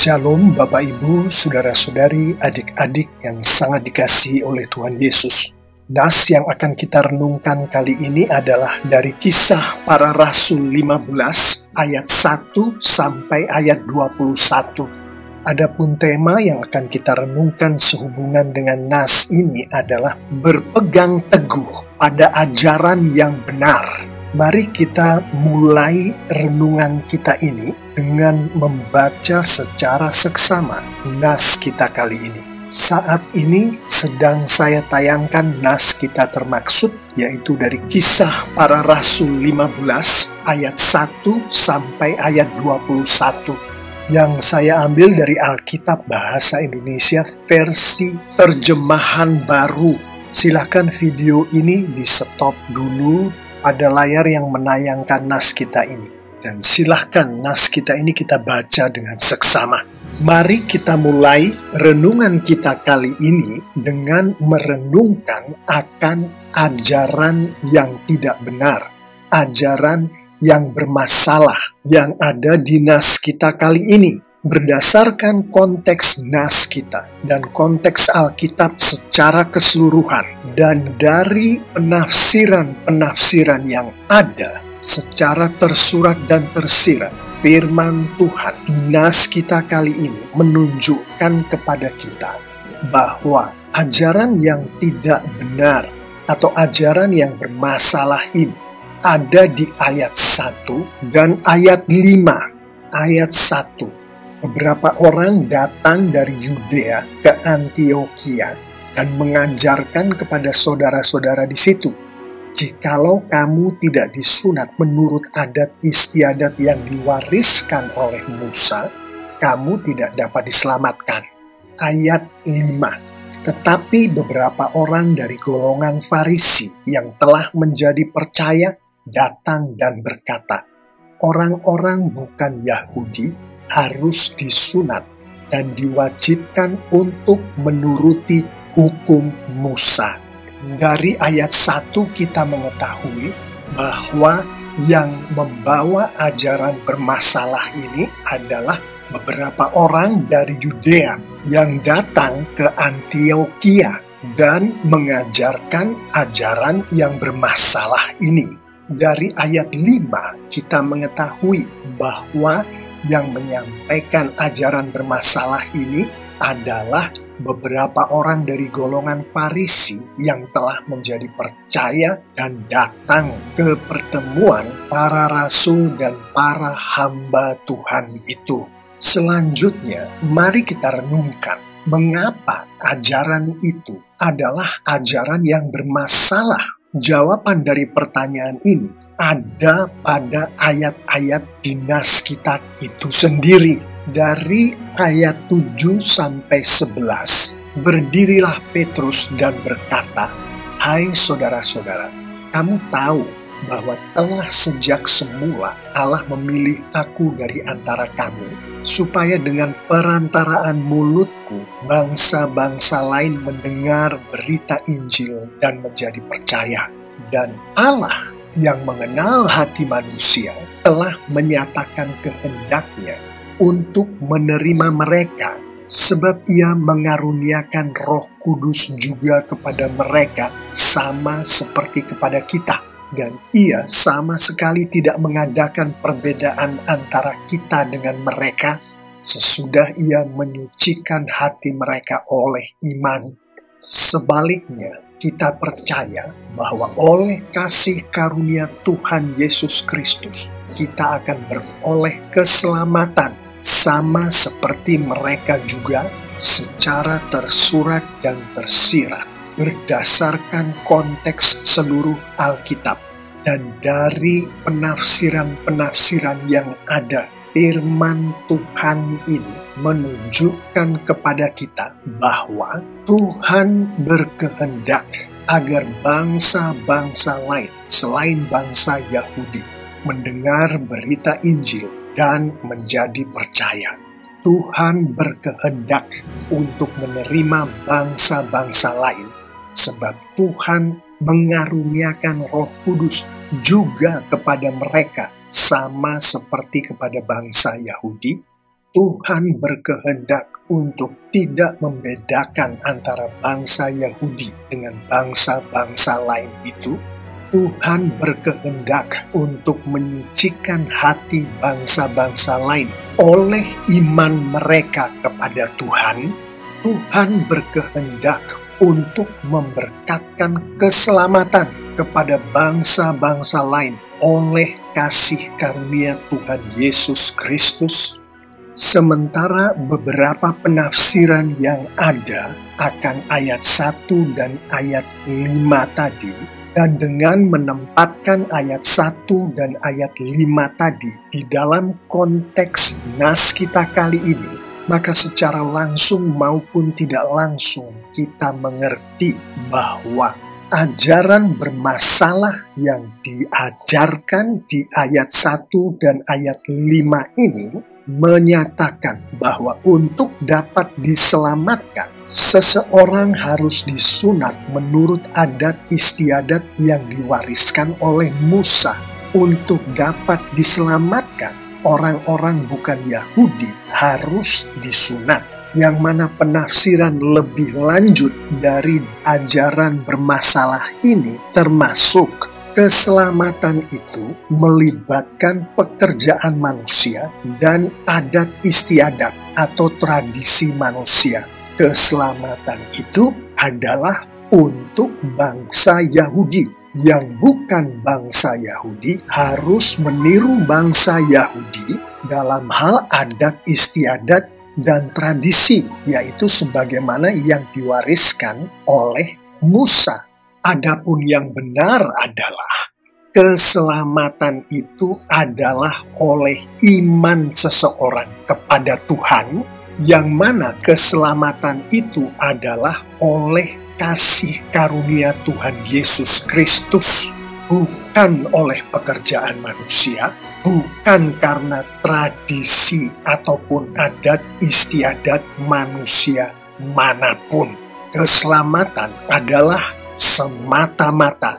Shalom Bapak Ibu, Saudara-saudari, adik-adik yang sangat dikasihi oleh Tuhan Yesus. Nas yang akan kita renungkan kali ini adalah dari Kisah Para Rasul 15 ayat 1 sampai ayat 21. Adapun tema yang akan kita renungkan sehubungan dengan nas ini adalah berpegang teguh pada ajaran yang benar. Mari kita mulai renungan kita ini dengan membaca secara seksama nas kita kali ini. Saat ini sedang saya tayangkan nas kita termaksud, yaitu dari Kisah Para Rasul 15 ayat 1 sampai ayat 21. Yang saya ambil dari Alkitab Bahasa Indonesia versi terjemahan baru. Silakan video ini di stop dulu pada layar yang menayangkan nas kita ini. Dan silahkan nas kita ini kita baca dengan seksama. Mari kita mulai renungan kita kali ini dengan merenungkan akan ajaran yang tidak benar. Ajaran yang bermasalah yang ada di nas kita kali ini. Berdasarkan konteks nas kita dan konteks Alkitab secara keseluruhan dan dari penafsiran-penafsiran yang ada secara tersurat dan tersirat, firman Tuhan di nas kita kali ini menunjukkan kepada kita bahwa ajaran yang tidak benar atau ajaran yang bermasalah ini ada di ayat 1 dan ayat 5. Ayat 1. Beberapa orang datang dari Yudea ke Antiokhia dan mengajarkan kepada saudara-saudara di situ, jikalau kamu tidak disunat menurut adat istiadat yang diwariskan oleh Musa, kamu tidak dapat diselamatkan. Ayat 5. Tetapi beberapa orang dari golongan Farisi yang telah menjadi percaya datang dan berkata, orang-orang bukan Yahudi harus disunat dan diwajibkan untuk menuruti hukum Musa. Dari ayat 1 kita mengetahui bahwa yang membawa ajaran bermasalah ini adalah beberapa orang dari Yudea yang datang ke Antiokhia dan mengajarkan ajaran yang bermasalah ini. Dari ayat 5 kita mengetahui bahwa yang menyampaikan ajaran bermasalah ini adalah beberapa orang dari golongan Farisi yang telah menjadi percaya dan datang ke pertemuan para rasul dan para hamba Tuhan itu. Selanjutnya, mari kita renungkan mengapa ajaran itu adalah ajaran yang bermasalah. Jawaban dari pertanyaan ini ada pada ayat-ayat di nas kita itu sendiri. Dari ayat 7 sampai 11, berdirilah Petrus dan berkata, hai saudara-saudara, kamu tahu bahwa telah sejak semula Allah memilih aku dari antara kamu, supaya dengan perantaraan mulutku bangsa-bangsa lain mendengar berita Injil dan menjadi percaya. Dan Allah yang mengenal hati manusia telah menyatakan kehendaknya untuk menerima mereka, sebab Ia mengaruniakan Roh Kudus juga kepada mereka sama seperti kepada kita. Dan Ia sama sekali tidak mengadakan perbedaan antara kita dengan mereka sesudah Ia menyucikan hati mereka oleh iman. Sebaliknya, kita percaya bahwa oleh kasih karunia Tuhan Yesus Kristus, kita akan beroleh keselamatan sama seperti mereka juga secara tersurat dan tersirat. Berdasarkan konteks seluruh Alkitab dan dari penafsiran-penafsiran yang ada, firman Tuhan ini menunjukkan kepada kita bahwa Tuhan berkehendak agar bangsa-bangsa lain selain bangsa Yahudi mendengar berita Injil dan menjadi percaya. Tuhan berkehendak untuk menerima bangsa-bangsa lain, sebab Tuhan mengaruniakan Roh Kudus juga kepada mereka sama seperti kepada bangsa Yahudi Tuhan berkehendak untuk tidak membedakan antara bangsa Yahudi dengan bangsa-bangsa lain itu. Tuhan berkehendak untuk menyucikan hati bangsa-bangsa lain oleh iman mereka kepada Tuhan. Tuhan berkehendak untuk memberkatkan keselamatan kepada bangsa-bangsa lain oleh kasih karunia Tuhan Yesus Kristus. Sementara beberapa penafsiran yang ada akan ayat 1 dan ayat 5 tadi, dan dengan menempatkan ayat 1 dan ayat 5 tadi di dalam konteks nas kita kali ini, maka secara langsung maupun tidak langsung kita mengerti bahwa ajaran bermasalah yang diajarkan di ayat 1 dan ayat 5 ini menyatakan bahwa untuk dapat diselamatkan, seseorang harus disunat menurut adat istiadat yang diwariskan oleh Musa. Untuk dapat diselamatkan, orang-orang bukan Yahudi harus disunat. Yang mana penafsiran lebih lanjut dari ajaran bermasalah ini termasuk keselamatan itu melibatkan pekerjaan manusia dan adat istiadat atau tradisi manusia. Keselamatan itu adalah untuk bangsa Yahudi. Yang bukan bangsa Yahudi harus meniru bangsa Yahudi dalam hal adat istiadat dan tradisi, yaitu sebagaimana yang diwariskan oleh Musa. Adapun yang benar adalah keselamatan itu adalah oleh iman seseorang kepada Tuhan, yang mana keselamatan itu adalah oleh kasih karunia Tuhan Yesus Kristus, bukan oleh pekerjaan manusia, bukan karena tradisi ataupun adat istiadat manusia manapun. Keselamatan adalah semata-mata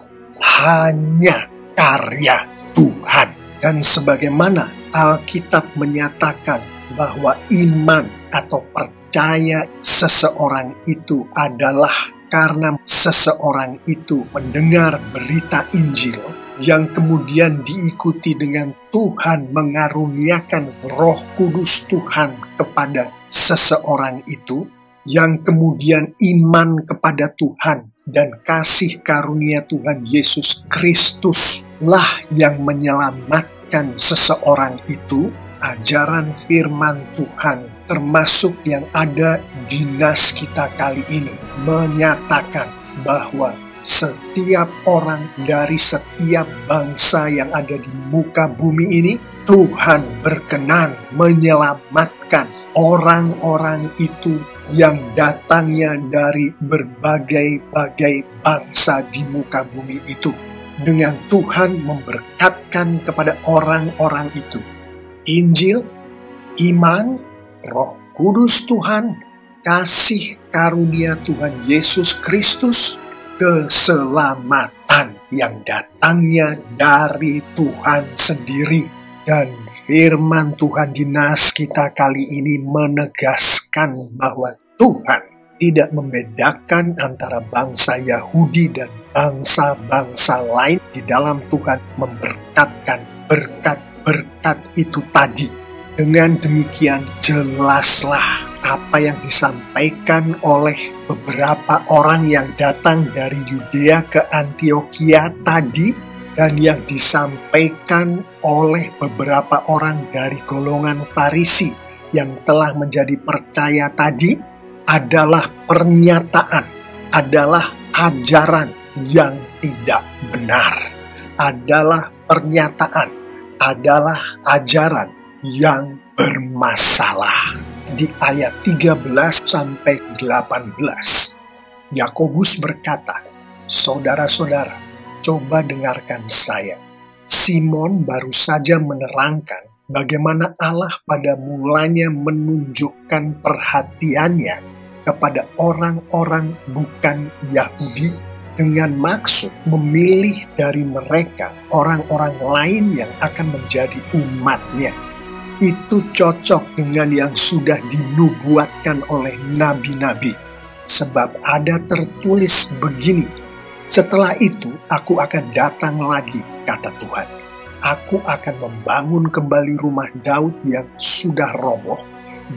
hanya karya Tuhan. Dan sebagaimana Alkitab menyatakan bahwa iman atau percaya seseorang itu adalah karena seseorang itu mendengar berita Injil, yang kemudian diikuti dengan Tuhan mengaruniakan Roh Kudus Tuhan kepada seseorang itu, yang kemudian iman kepada Tuhan dan kasih karunia Tuhan Yesus Kristus lah yang menyelamatkan seseorang itu. Ajaran firman Tuhan termasuk yang ada di nas kita kali ini menyatakan bahwa setiap orang dari setiap bangsa yang ada di muka bumi ini, Tuhan berkenan menyelamatkan orang-orang itu yang datangnya dari berbagai-bagai bangsa di muka bumi itu. Dengan Tuhan memberkatkan kepada orang-orang itu Injil, iman, Roh Kudus Tuhan, kasih karunia Tuhan Yesus Kristus, keselamatan yang datangnya dari Tuhan sendiri. Dan firman Tuhan di nas kita kali ini menegaskan bahwa Tuhan tidak membedakan antara bangsa Yahudi dan bangsa-bangsa lain di dalam Tuhan memberkatkan berkat itu tadi. Dengan demikian jelaslah apa yang disampaikan oleh beberapa orang yang datang dari Yudea ke Antiokhia tadi, dan yang disampaikan oleh beberapa orang dari golongan Farisi yang telah menjadi percaya tadi adalah pernyataan, adalah ajaran yang tidak benar, adalah pernyataan, adalah ajaran yang bermasalah. Di ayat 13 sampai 18, Yakobus berkata, "Saudara-saudara, coba dengarkan saya. Simon baru saja menerangkan bagaimana Allah pada mulanya menunjukkan perhatiannya kepada orang-orang bukan Yahudi dengan maksud memilih dari mereka orang-orang lain yang akan menjadi umatnya. itu cocok dengan yang sudah dinubuatkan oleh nabi-nabi. Sebab ada tertulis begini, "Setelah itu aku akan datang lagi," kata Tuhan. "Aku akan membangun kembali rumah Daud yang sudah roboh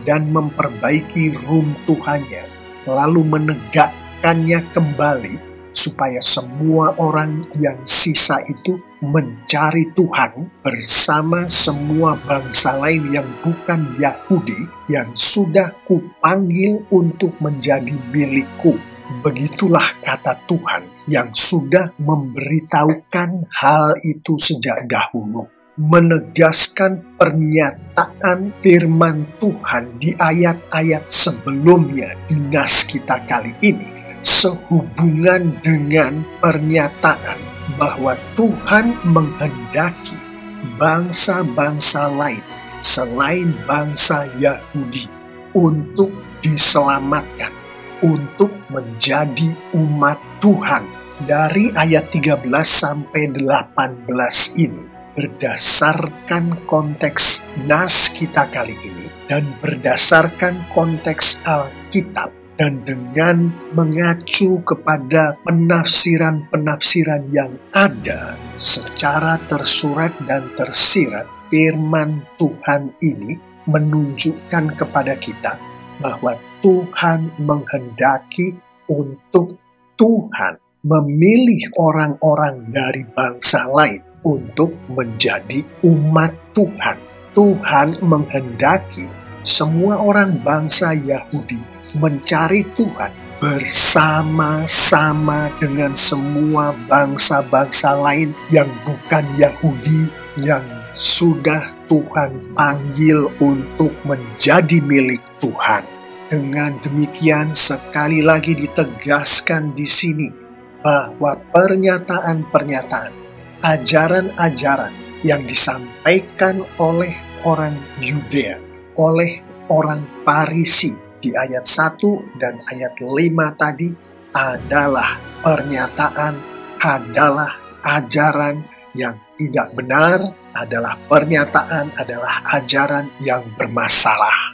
dan memperbaiki runtuhannya, lalu menegakkannya kembali, supaya semua orang yang sisa itu mencari Tuhan bersama semua bangsa lain yang bukan Yahudi yang sudah kupanggil untuk menjadi milikku." Begitulah kata Tuhan yang sudah memberitahukan hal itu sejak dahulu, menegaskan pernyataan firman Tuhan di ayat-ayat sebelumnya di nas kita kali ini, sehubungan dengan pernyataan bahwa Tuhan menghendaki bangsa-bangsa lain selain bangsa Yahudi untuk diselamatkan, untuk menjadi umat Tuhan. Dari ayat 13 sampai 18 ini, berdasarkan konteks nas kita kali ini dan berdasarkan konteks Alkitab, dan dengan mengacu kepada penafsiran-penafsiran yang ada secara tersurat dan tersirat, firman Tuhan ini menunjukkan kepada kita bahwa Tuhan menghendaki untuk Tuhan memilih orang-orang dari bangsa lain untuk menjadi umat Tuhan. Tuhan menghendaki semua orang bangsa Yahudi mencari Tuhan bersama-sama dengan semua bangsa-bangsa lain yang bukan Yahudi yang sudah Tuhan panggil untuk menjadi milik Tuhan. Dengan demikian sekali lagi ditegaskan di sini bahwa pernyataan-pernyataan, ajaran-ajaran yang disampaikan oleh orang Yudea, oleh orang Farisi di ayat 1 dan ayat 5 tadi adalah pernyataan, adalah ajaran yang tidak benar, adalah pernyataan, adalah ajaran yang bermasalah.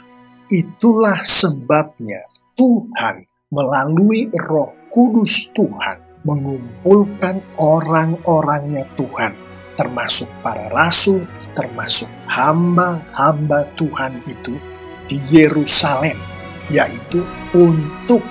Itulah sebabnya Tuhan melalui Roh Kudus Tuhan mengumpulkan orang-orangnya Tuhan, termasuk para rasul, termasuk hamba-hamba Tuhan itu di Yerusalem, yaitu untuk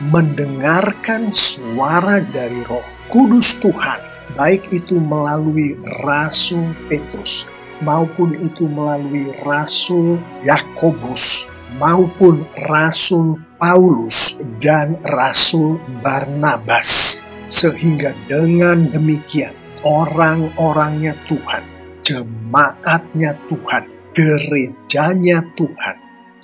mendengarkan suara dari Roh Kudus Tuhan, baik itu melalui Rasul Petrus, maupun itu melalui Rasul Yakobus, maupun Rasul Paulus dan Rasul Barnabas. Sehingga dengan demikian orang-orangnya Tuhan, jemaatnya Tuhan, gerejanya Tuhan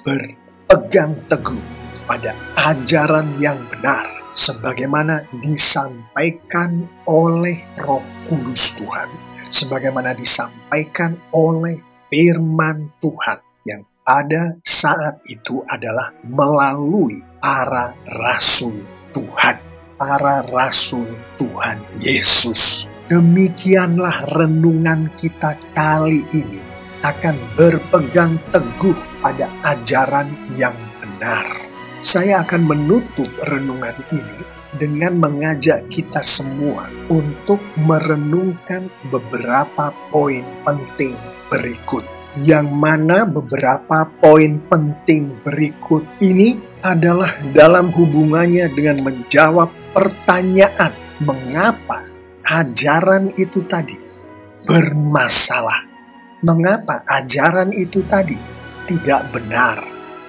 berpegang teguh pada ajaran yang benar sebagaimana disampaikan oleh Roh Kudus Tuhan, sebagaimana disampaikan oleh firman Tuhan yang pada saat itu adalah melalui para rasul Tuhan, para rasul Tuhan Yesus. Demikianlah renungan kita kali ini akan berpegang teguh pada ajaran yang benar. Saya akan menutup renungan ini dengan mengajak kita semua untuk merenungkan beberapa poin penting berikut. Yang mana beberapa poin penting berikut ini adalah dalam hubungannya dengan menjawab pertanyaan mengapa ajaran itu tadi bermasalah. Mengapa ajaran itu tadi tidak benar?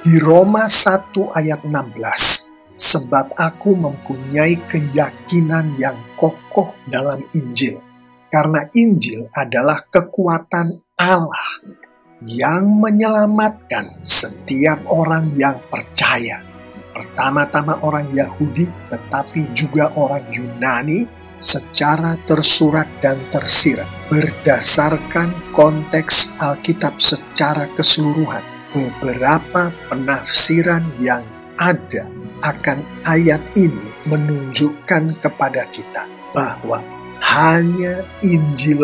Di Roma 1 ayat 16, sebab aku mempunyai keyakinan yang kokoh dalam Injil, karena Injil adalah kekuatan Allah yang menyelamatkan setiap orang yang percaya. Pertama-tama orang Yahudi, tetapi juga orang Yunani, secara tersurat dan tersirat, berdasarkan konteks Alkitab secara keseluruhan. Beberapa penafsiran yang ada akan ayat ini menunjukkan kepada kita bahwa hanya Injil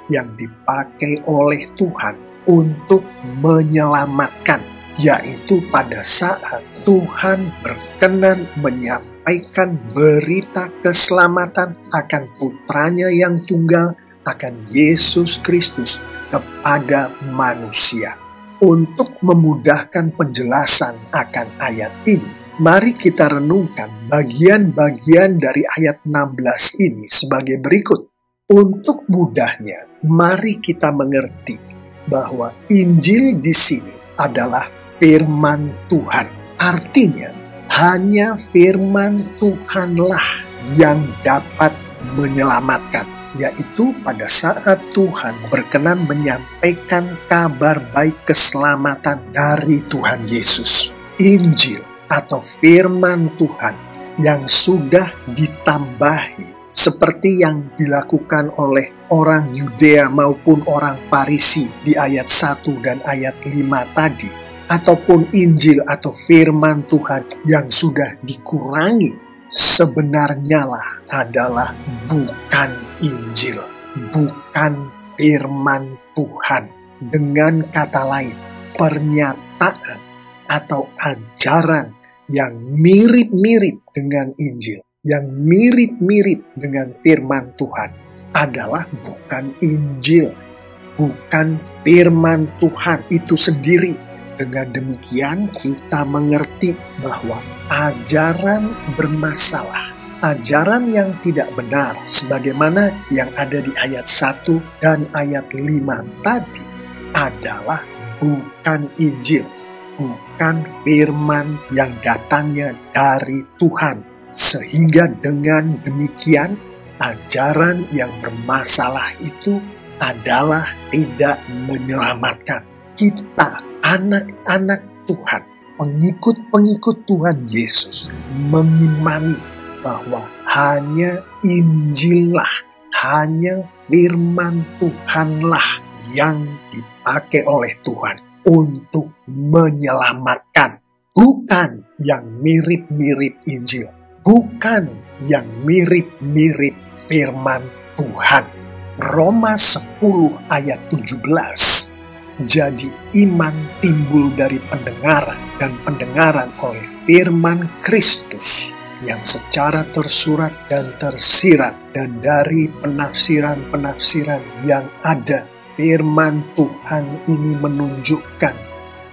yang dipakai oleh Tuhan untuk menyelamatkan, yaitu pada saat Tuhan berkenan menyampaikan berita keselamatan akan putranya yang tunggal, akan Yesus Kristus kepada manusia. Untuk memudahkan penjelasan akan ayat ini, mari kita renungkan bagian-bagian dari ayat 16 ini sebagai berikut. Untuk mudahnya, mari kita mengerti bahwa Injil di sini adalah firman Tuhan. Artinya, hanya firman Tuhanlah yang dapat menyelamatkan, yaitu pada saat Tuhan berkenan menyampaikan kabar baik keselamatan dari Tuhan Yesus. Injil atau firman Tuhan yang sudah ditambahi seperti yang dilakukan oleh orang Yudea maupun orang Farisi di ayat 1 dan ayat 5 tadi, ataupun Injil atau firman Tuhan yang sudah dikurangi, sebenarnya lah adalah bukan Injil, bukan firman Tuhan. Dengan kata lain, pernyataan atau ajaran yang mirip-mirip dengan Injil, yang mirip-mirip dengan firman Tuhan adalah bukan Injil, bukan firman Tuhan itu sendiri. Dengan demikian kita mengerti bahwa ajaran bermasalah, ajaran yang tidak benar sebagaimana yang ada di ayat 1 dan ayat 5 tadi adalah bukan Injil, bukan firman yang datangnya dari Tuhan. Sehingga dengan demikian ajaran yang bermasalah itu adalah tidak menyelamatkan. Kita, anak-anak Tuhan, pengikut-pengikut Tuhan Yesus, mengimani bahwa hanya Injillah, hanya firman Tuhanlah yang dipakai oleh Tuhan untuk menyelamatkan, bukan yang mirip-mirip Injil, bukan yang mirip-mirip firman Tuhan. Roma 10 ayat 17. Jadi iman timbul dari pendengaran, dan pendengaran oleh firman Kristus yang secara tersurat dan tersirat, dan dari penafsiran-penafsiran yang ada. Firman Tuhan ini menunjukkan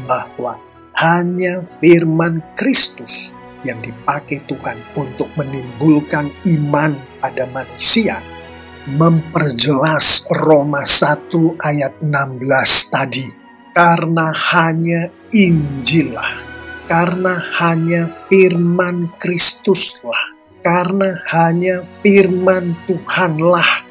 bahwa hanya firman Kristus yang dipakai Tuhan untuk menimbulkan iman pada manusia. Memperjelas Roma 1 ayat 16 tadi, karena hanya Injillah, karena hanya firman Kristuslah, karena hanya firman Tuhanlah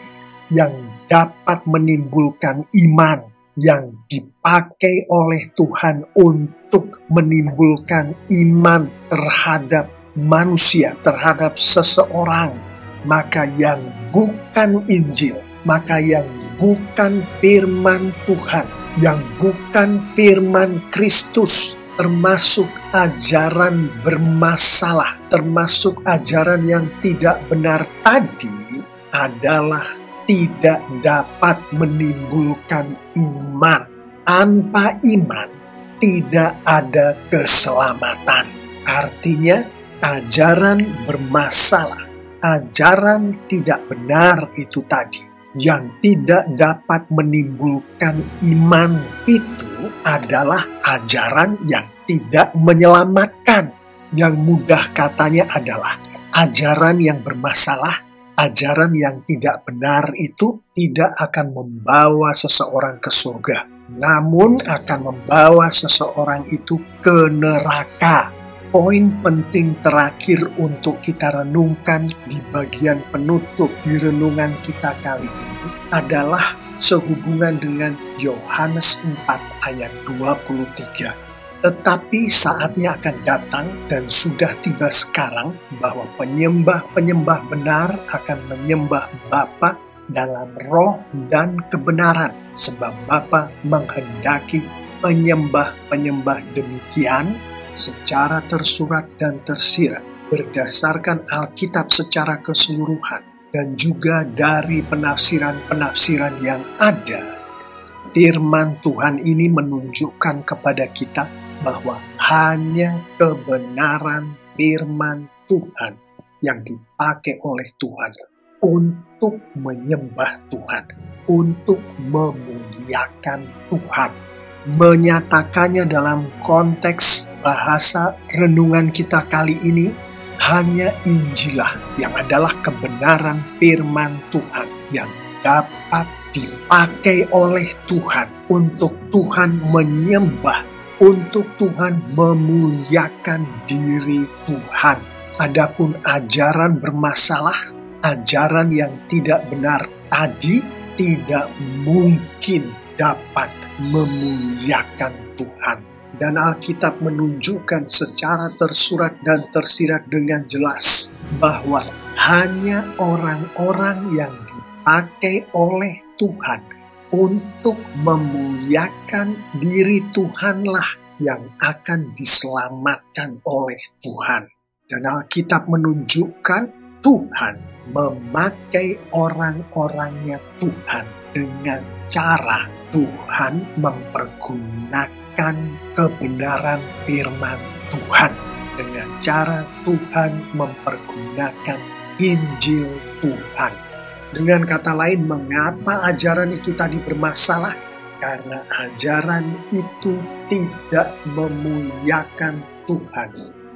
yang dapat menimbulkan iman, yang dipakai oleh Tuhan untuk menimbulkan iman terhadap manusia, terhadap seseorang. Maka yang bukan Injil, maka yang bukan firman Tuhan, yang bukan firman Kristus, termasuk ajaran bermasalah, termasuk ajaran yang tidak benar tadi, adalah tidak dapat menimbulkan iman. Tanpa iman, tidak ada keselamatan. Artinya, ajaran bermasalah, ajaran tidak benar itu tadi, yang tidak dapat menimbulkan iman itu adalah ajaran yang tidak menyelamatkan. Yang mudah katanya adalah ajaran yang bermasalah, ajaran yang tidak benar itu tidak akan membawa seseorang ke surga, namun akan membawa seseorang itu ke neraka. Poin penting terakhir untuk kita renungkan di bagian penutup di renungan kita kali ini adalah sehubungan dengan Yohanes 4 ayat 23. Tetapi saatnya akan datang dan sudah tiba sekarang bahwa penyembah-penyembah benar akan menyembah Bapa dalam roh dan kebenaran, sebab Bapa menghendaki penyembah-penyembah demikian secara tersurat dan tersirat, berdasarkan Alkitab secara keseluruhan, dan juga dari penafsiran-penafsiran yang ada. Firman Tuhan ini menunjukkan kepada kita bahwa hanya kebenaran firman Tuhan yang dipakai oleh Tuhan untuk menyembah Tuhan, untuk memuliakan Tuhan. Menyatakannya dalam konteks bahasa renungan kita kali ini, hanya Injilah yang adalah kebenaran firman Tuhan yang dapat dipakai oleh Tuhan untuk Tuhan menyembah, untuk Tuhan memuliakan diri Tuhan. Adapun ajaran bermasalah, ajaran yang tidak benar tadi tidak mungkin dapat memuliakan Tuhan. Dan Alkitab menunjukkan secara tersurat dan tersirat dengan jelas bahwa hanya orang-orang yang dipakai oleh Tuhan untuk memuliakan diri Tuhanlah yang akan diselamatkan oleh Tuhan. Dan Alkitab menunjukkan Tuhan memakai orang-orangnya Tuhan dengan cara Tuhan mempergunakan kebenaran firman Tuhan. Dengan cara Tuhan mempergunakan Injil Tuhan. Dengan kata lain, mengapa ajaran itu tadi bermasalah? Karena ajaran itu tidak memuliakan Tuhan.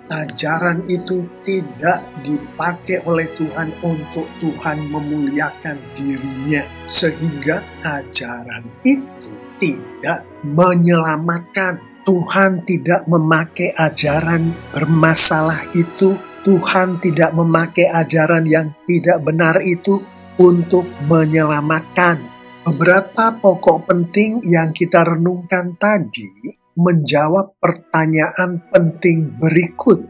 Ajaran itu tidak dipakai oleh Tuhan untuk Tuhan memuliakan dirinya. Sehingga ajaran itu tidak menyelamatkan. Tuhan tidak memakai ajaran bermasalah itu. Tuhan tidak memakai ajaran yang tidak benar itu untuk menyelamatkan. Beberapa pokok penting yang kita renungkan tadi menjawab pertanyaan penting berikut,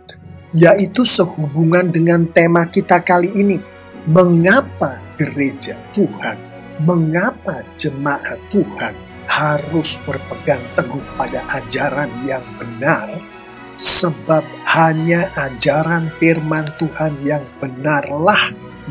yaitu sehubungan dengan tema kita kali ini. Mengapa gereja Tuhan, mengapa jemaat Tuhan harus berpegang teguh pada ajaran yang benar? Sebab hanya ajaran firman Tuhan yang benarlah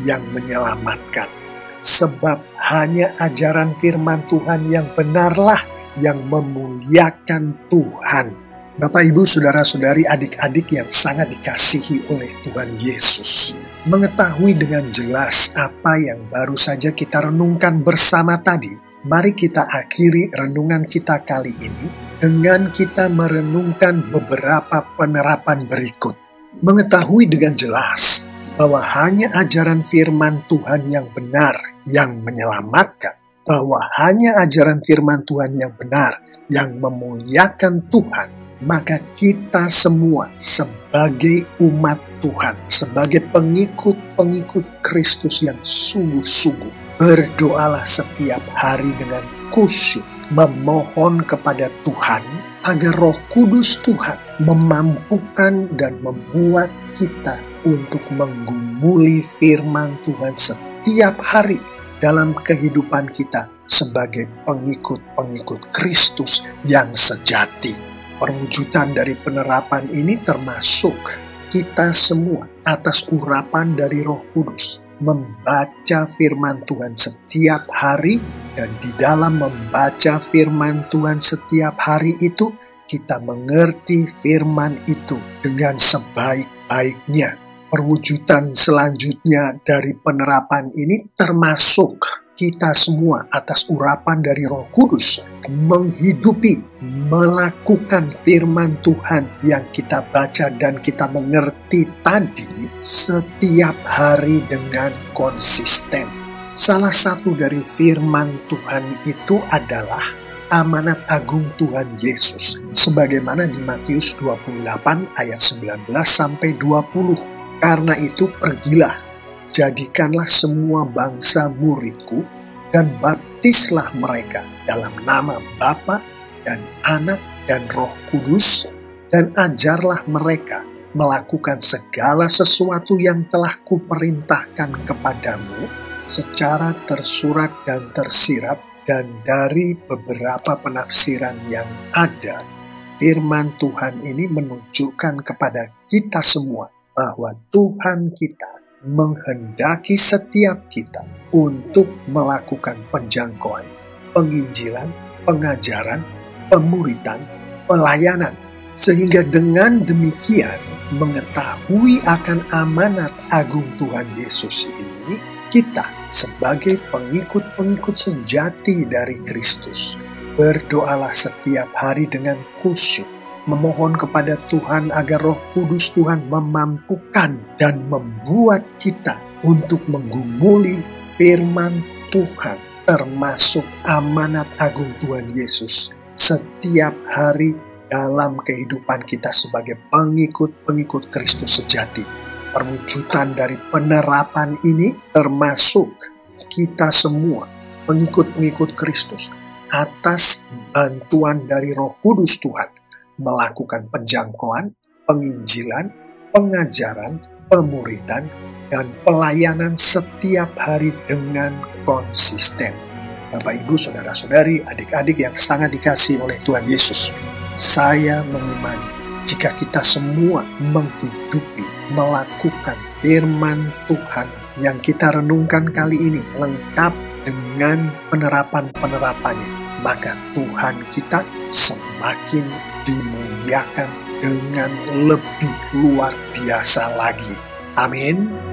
yang menyelamatkan. Sebab hanya ajaran firman Tuhan yang benarlah yang memuliakan Tuhan. Bapak, Ibu, saudara-saudari, adik-adik yang sangat dikasihi oleh Tuhan Yesus, mengetahui dengan jelas apa yang baru saja kita renungkan bersama tadi, mari kita akhiri renungan kita kali ini dengan kita merenungkan beberapa penerapan berikut. Mengetahui dengan jelas bahwa hanya ajaran firman Tuhan yang benar yang menyelamatkan, bahwa hanya ajaran firman Tuhan yang benar yang memuliakan Tuhan, maka kita semua sebagai umat Tuhan, sebagai pengikut-pengikut Kristus yang sungguh-sungguh, berdoalah setiap hari dengan khusyuk, memohon kepada Tuhan agar Roh Kudus Tuhan memampukan dan membuat kita untuk menggumuli firman Tuhan setiap hari dalam kehidupan kita sebagai pengikut-pengikut Kristus yang sejati. Perwujudan dari penerapan ini termasuk kita semua atas urapan dari Roh Kudus membaca firman Tuhan setiap hari, dan di dalam membaca firman Tuhan setiap hari itu kita mengerti firman itu dengan sebaik-baiknya. Perwujudan selanjutnya dari penerapan ini termasuk kita semua atas urapan dari Roh Kudus menghidupi, melakukan firman Tuhan yang kita baca dan kita mengerti tadi setiap hari dengan konsisten. Salah satu dari firman Tuhan itu adalah amanat agung Tuhan Yesus, sebagaimana di Matius 28 ayat 19 sampai 20. Karena itu pergilah, jadikanlah semua bangsa muridku, dan baptislah mereka dalam nama Bapa dan Anak dan Roh Kudus, dan ajarlah mereka melakukan segala sesuatu yang telah kuperintahkan kepadamu, secara tersurat dan tersirat. Dan dari beberapa penafsiran yang ada, firman Tuhan ini menunjukkan kepada kita semua bahwa Tuhan kita menghendaki setiap kita untuk melakukan penjangkauan, penginjilan, pengajaran, pemuritan, pelayanan. Sehingga dengan demikian, mengetahui akan amanat agung Tuhan Yesus ini, kita sebagai pengikut-pengikut sejati dari Kristus, berdoalah setiap hari dengan khusyuk, memohon kepada Tuhan agar Roh Kudus Tuhan memampukan dan membuat kita untuk menggumuli firman Tuhan, termasuk amanat agung Tuhan Yesus setiap hari dalam kehidupan kita sebagai pengikut-pengikut Kristus sejati. Perwujudan dari penerapan ini termasuk kita semua, pengikut-pengikut Kristus, atas bantuan dari Roh Kudus Tuhan, melakukan penjangkauan, penginjilan, pengajaran, pemuritan, dan pelayanan setiap hari dengan konsisten. Bapak, Ibu, saudara-saudari, adik-adik yang sangat dikasihi oleh Tuhan Yesus, saya mengimani jika kita semua menghidupi, melakukan firman Tuhan yang kita renungkan kali ini lengkap dengan penerapan-penerapannya, maka Tuhan kita semakin dimuliakan dengan lebih luar biasa lagi. Amin.